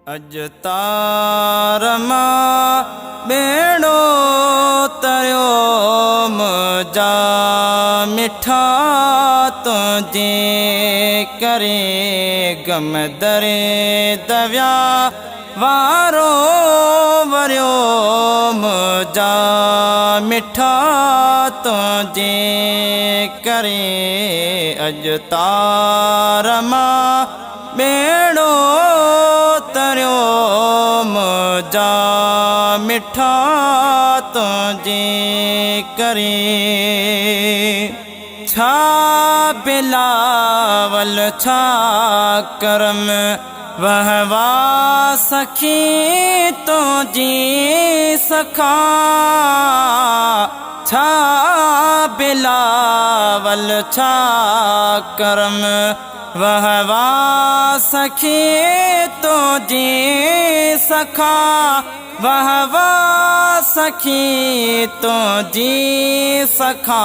अज तारमा बेड़ो तरियो मुझा मिठा तुझे करे गम दरे दव्या वारो वरियो मुझा मिठा तुझे करे अज तारमा बेड़ो तरियो मुझा मिठा तुझे करे छा बिलावल छा करम वहवा सखी तुझी सखा छा बिलावल छा करम वहवा सखी तुझी सखा वहवा सखी तुझी सखा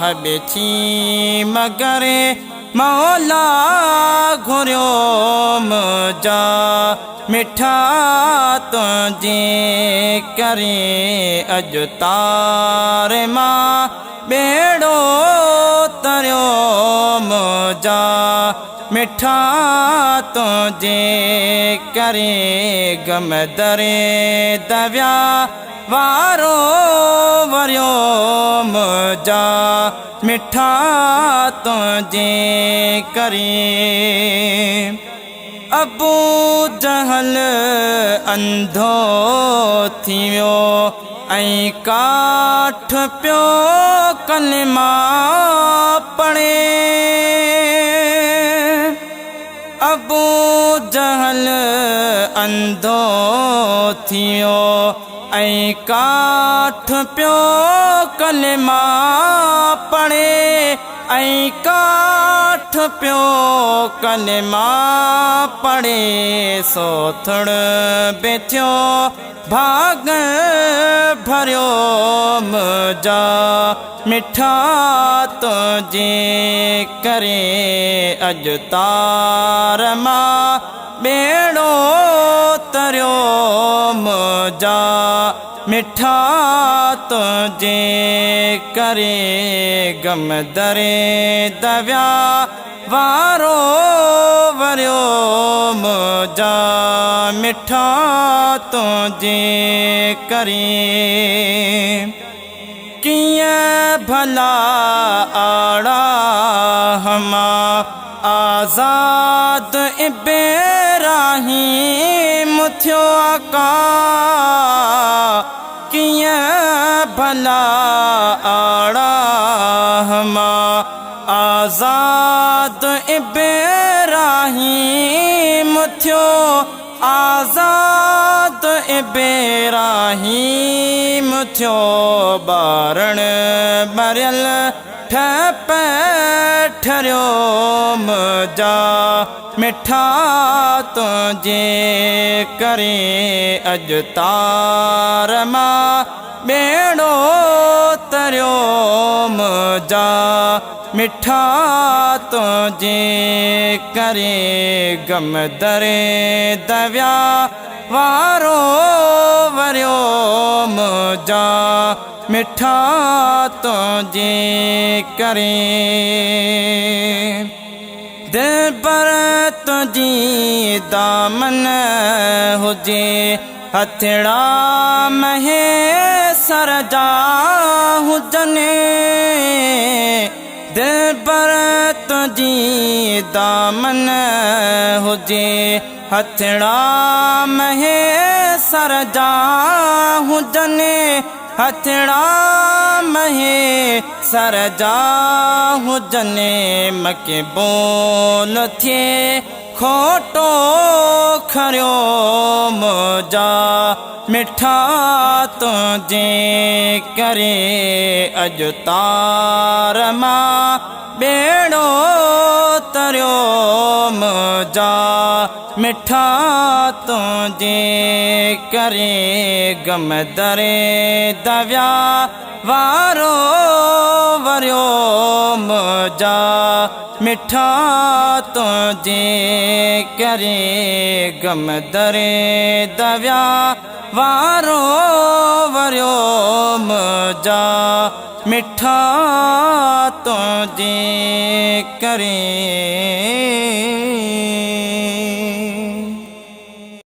हबेची मगरे मौला घुरियो मुझा मिठा तुझे करे अज तारे मां बेड़ो तरियो मुझा मिठा तुझे करे गम दरे दव्या वारो वरियो मुझा मिठा तुझे करे अबू जहल अंधो थियो ऐं काठ पियो कलमा पढ़े अबू जहल अंधो थियो ऐं काठ पियो कलमा पढ़े ऐं काठ पियो कलमा पढ़े सोथड़ बेथियो भाग भरियो मुझा मिठा तुझे करे अज तारमा बेड़ो तरियो मुझा मिठा तुझे करे गम दरे दव्या वारो वरियो मुझा मिठा तुझे करे किया भला आड़ा हमा आजाद इब्राहिम थियो आका किया भला आड़ा हमा आजाद इब्राहिम थियो आजाद इब्राहिम थियो बारण मरियल ठप ठरियो मुझा मिठा तुझे करे अज तारमा बेड़ो तरियो मुझा मिठा तुझे करे गम दरे दव्या वारो वरियो मुझा मिठा तुझे करे दिल पर तुझी दामन हुजे हथड़ा महे सरजा हुजने दिल पर तुझी दामन हुजे हथड़ा महे सरजा हुजने हथड़ा महे सरजा हुजने मके बोल थिए खोटो खरियो मुझा मिठा तुझे करे अज तारमा बेड़ो तरियो मुझा मिठा तुझे करे गम दरे दव्या वारो वरियो मुझा मिठा तुझे करे गम दरे दव्या वारो वरियो मुझा मिठा तुझे करे।